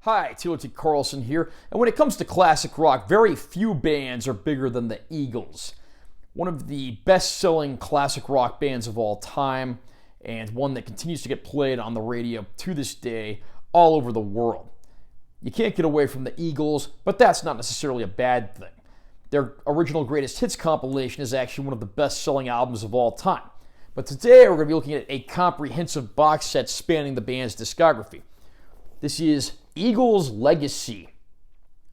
Hi, T. Carlson here, and when it comes to classic rock, very few bands are bigger than the Eagles. One of the best-selling classic rock bands of all time, and one that continues to get played on the radio to this day all over the world. You can't get away from the Eagles, but that's not necessarily a bad thing. Their original greatest hits compilation is actually one of the best-selling albums of all time. But today we're going to be looking at a comprehensive box set spanning the band's discography. This is Eagles Legacy,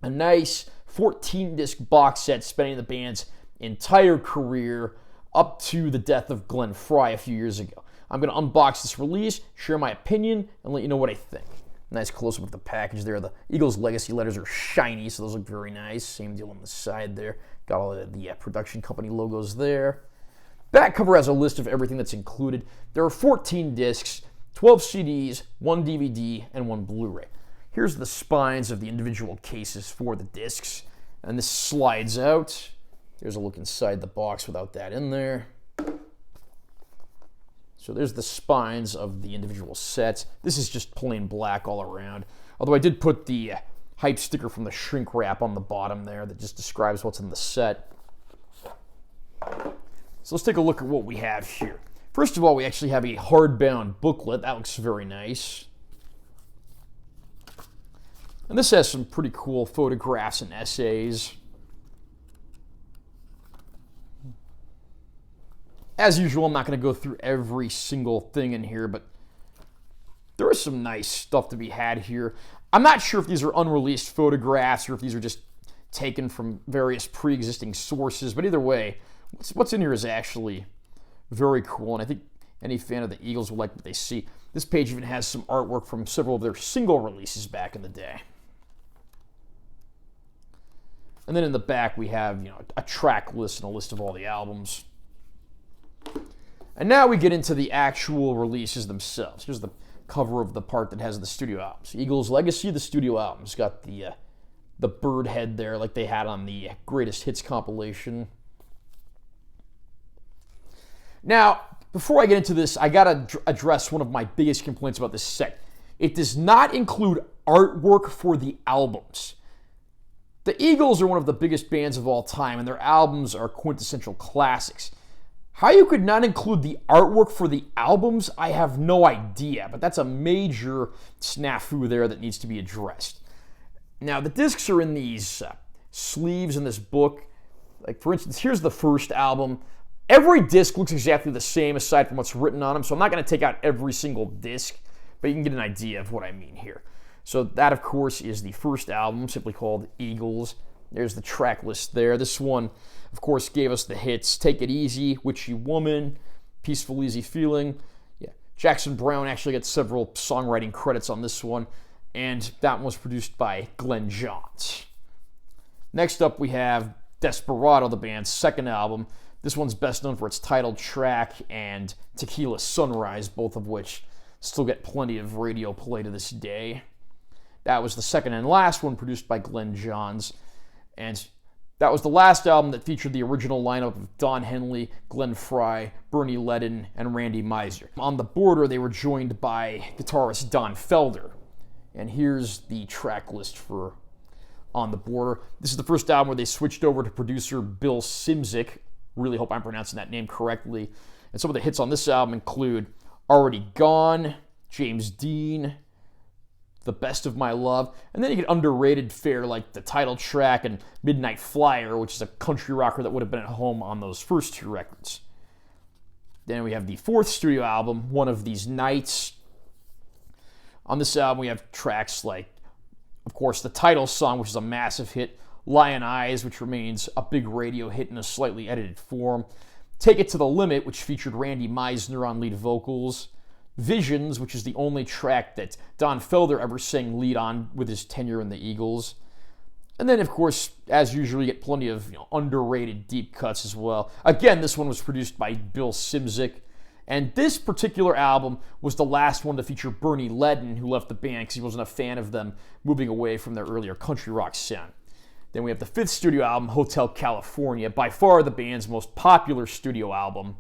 a nice 14-disc box set spanning the band's entire career up to the death of Glenn Frey a few years ago. I'm going to unbox this release, share my opinion, and let you know what I think. Nice close-up of the package there. The Eagles Legacy letters are shiny, so those look very nice. Same deal on the side there. Got all of the production company logos there. Back cover has a list of everything that's included. There are 14 discs, 12 CDs, 1 DVD, and 1 Blu-ray. Here's the spines of the individual cases for the discs, and this slides out. There's a look inside the box without that in there. So there's the spines of the individual sets. This is just plain black all around, although I did put the hype sticker from the shrink wrap on the bottom there that just describes what's in the set. So let's take a look at what we have here. First of all, we actually have a hardbound booklet. That looks very nice. And this has some pretty cool photographs and essays. As usual, I'm not going to go through every single thing in here, but there is some nice stuff to be had here. I'm not sure if these are unreleased photographs or if these are just taken from various pre-existing sources, but either way, what's in here is actually very cool, and I think any fan of the Eagles will like what they see. This page even has some artwork from several of their single releases back in the day. And then in the back we have, a track list and a list of all the albums. And now we get into the actual releases themselves. Here's the cover of the part that has the studio albums. Eagles Legacy, the studio albums. Got the bird head there like they had on the greatest hits compilation. Now, before I get into this, I gotta address one of my biggest complaints about this set. It does not include artwork for the albums. The Eagles are one of the biggest bands of all time, and their albums are quintessential classics. How you could not include the artwork for the albums, I have no idea, but that's a major snafu there that needs to be addressed. Now, the discs are in these sleeves in this book. Like, for instance, here's the first album. Every disc looks exactly the same aside from what's written on them, so I'm not going to take out every single disc, but you can get an idea of what I mean here. So that, of course, is the first album, simply called Eagles. There's the track list there. This one, of course, gave us the hits Take It Easy, Witchy Woman, Peaceful Easy Feeling. Yeah, Jackson Browne actually gets several songwriting credits on this one, and that one was produced by Glenn Johns. Next up, we have Desperado, the band's second album. This one's best known for its title track and Tequila Sunrise, both of which still get plenty of radio play to this day. That was the second and last one produced by Glenn Johns, and that was the last album that featured the original lineup of Don Henley, Glenn Frey, Bernie Leadon, and Randy Meisner. On the border, they were joined by guitarist Don Felder, and here's the track list for On the Border. This is the first album where they switched over to producer Bill Szymczyk. Really hope I'm pronouncing that name correctly. And some of the hits on this album include Already Gone, James Dean, The Best of My Love, and then you get underrated fare like the title track and Midnight Flyer, which is a country rocker that would have been at home on those first two records. Then we have the fourth studio album, One of These Nights. On this album we have tracks like, of course, the title song, which is a massive hit, Lion Eyes, which remains a big radio hit in a slightly edited form, Take It to the Limit, which featured Randy Meisner on lead vocals, Visions, which is the only track that Don Felder ever sang lead on with his tenure in the Eagles, and then, of course, as usual, you get plenty of underrated deep cuts as well. Again, this one was produced by Bill Szymczyk, and this particular album was the last one to feature Bernie Leadon, who left the band because he wasn't a fan of them moving away from their earlier country rock sound. Then we have the fifth studio album, Hotel California, by far the band's most popular studio album.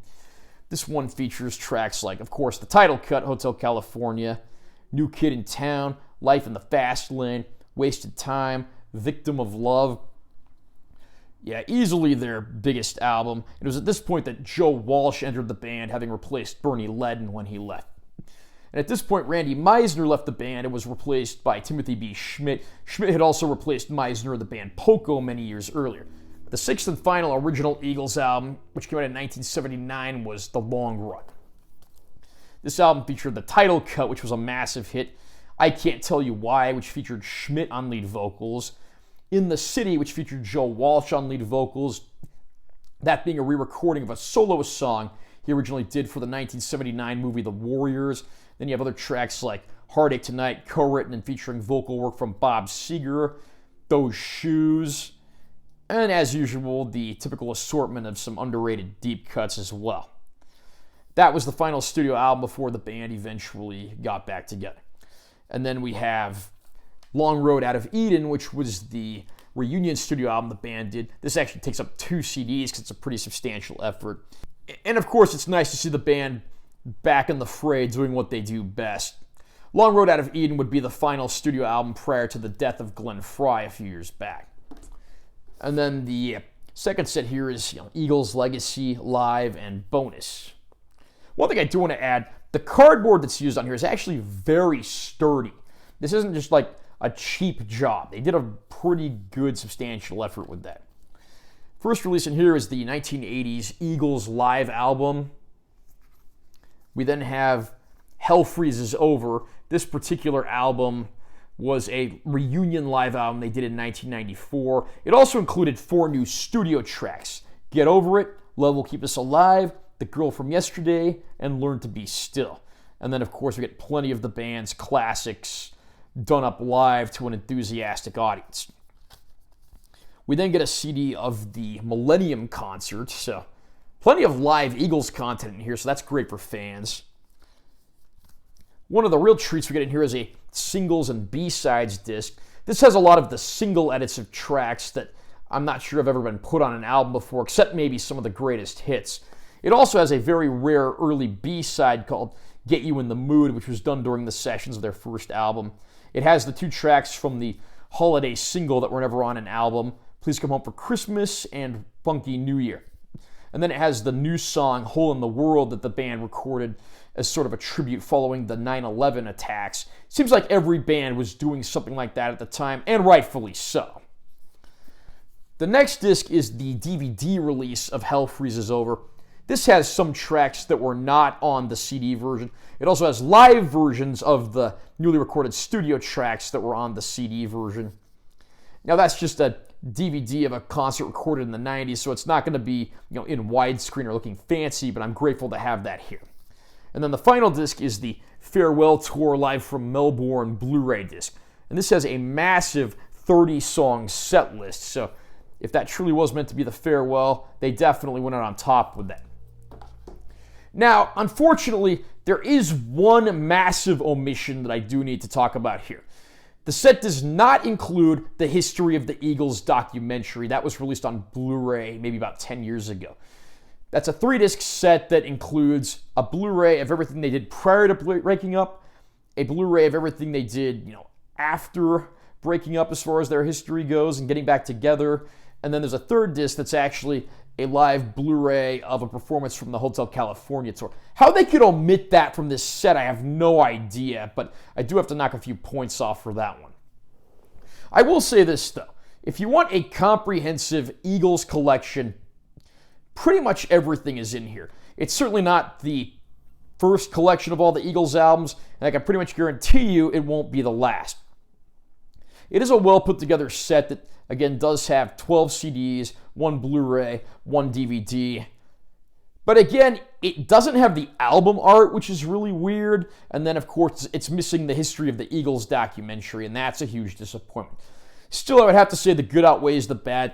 This one features tracks like, of course, the title cut, Hotel California, New Kid in Town, Life in the Fast Lane, Wasted Time, Victim of Love. Yeah, easily their biggest album. It was at this point that Joe Walsh entered the band, having replaced Bernie Leadon when he left. And at this point, Randy Meisner left the band and was replaced by Timothy B. Schmidt. Schmidt had also replaced Meisner in the band Poco many years earlier. The sixth and final original Eagles album, which came out in 1979, was The Long Run. This album featured the title cut, which was a massive hit, I Can't Tell You Why, which featured Schmidt on lead vocals, In the City, which featured Joe Walsh on lead vocals, that being a re-recording of a soloist song he originally did for the 1979 movie The Warriors. Then you have other tracks like Heartache Tonight, co-written and featuring vocal work from Bob Seger, Those Shoes, and as usual, the typical assortment of some underrated deep cuts as well. That was the final studio album before the band eventually got back together. And then we have Long Road Out of Eden, which was the reunion studio album the band did. This actually takes up 2 CDs because it's a pretty substantial effort. And of course, it's nice to see the band back in the fray doing what they do best. Long Road Out of Eden would be the final studio album prior to the death of Glenn Frey a few years back. And then the second set here is Eagles Legacy, Live, and Bonus. One thing I do want to add, the cardboard that's used on here is actually very sturdy. This isn't just like a cheap job. They did a pretty good, substantial effort with that. First release in here is the 1980s Eagles Live album. We then have Hell Freezes Over. This particular album was a reunion live album they did in 1994. It also included 4 new studio tracks: Get Over It, Love Will Keep Us Alive, The Girl From Yesterday, and Learn to Be Still. And then, of course, we get plenty of the band's classics done up live to an enthusiastic audience. We then get a CD of the Millennium Concert, so plenty of live Eagles content in here, so that's great for fans. One of the real treats we get in here is a singles and B-sides disc. This has a lot of the single edits of tracks that I'm not sure have ever been put on an album before, except maybe some of the greatest hits. It also has a very rare early B-side called Get You in the Mood, which was done during the sessions of their first album. It has the 2 tracks from the holiday single that were never on an album, Please Come Home for Christmas and Funky New Year. And then it has the new song, Hole in the World, that the band recorded as sort of a tribute following the 9/11 attacks. Seems like every band was doing something like that at the time, and rightfully so. The next disc is the DVD release of Hell Freezes Over. This has some tracks that were not on the CD version. It also has live versions of the newly recorded studio tracks that were on the CD version. Now that's just a DVD of a concert recorded in the 90s, so it's not going to be in widescreen or looking fancy, but I'm grateful to have that here. And then the final disc is the Farewell Tour Live from Melbourne Blu-ray disc. And this has a massive 30-song set list, so if that truly was meant to be the farewell, they definitely went out on top with that. Now, unfortunately, there is one massive omission that I do need to talk about here. The set does not include the History of the Eagles documentary. That was released on Blu-ray maybe about 10 years ago. That's a 3-disc set that includes a Blu-ray of everything they did prior to breaking up, a Blu-ray of everything they did, after breaking up as far as their history goes and getting back together, and then there's a 3rd disc that's actually a live Blu-ray of a performance from the Hotel California tour. How they could omit that from this set, I have no idea, but I do have to knock a few points off for that one. I will say this, though. If you want a comprehensive Eagles collection, pretty much everything is in here. It's certainly not the first collection of all the Eagles albums, and I can pretty much guarantee you it won't be the last. It is a well-put-together set that, again, does have 12 CDs, 1 Blu-ray, 1 DVD. But again, it doesn't have the album art, which is really weird. And then, of course, it's missing the History of the Eagles documentary, and that's a huge disappointment. Still, I would have to say the good outweighs the bad.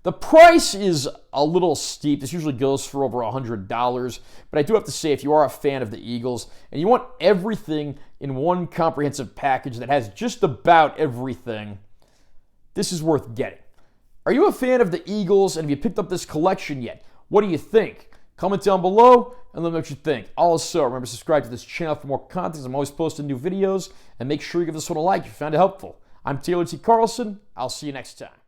The price is a little steep. This usually goes for over $100. But I do have to say, if you are a fan of the Eagles and you want everything in one comprehensive package that has just about everything, this is worth getting. Are you a fan of the Eagles, and have you picked up this collection yet? What do you think? Comment down below and let me know what you think. Also, remember to subscribe to this channel for more content. I'm always posting new videos. And make sure you give this one a like if you found it helpful. I'm Taylor T. Carlson. I'll see you next time.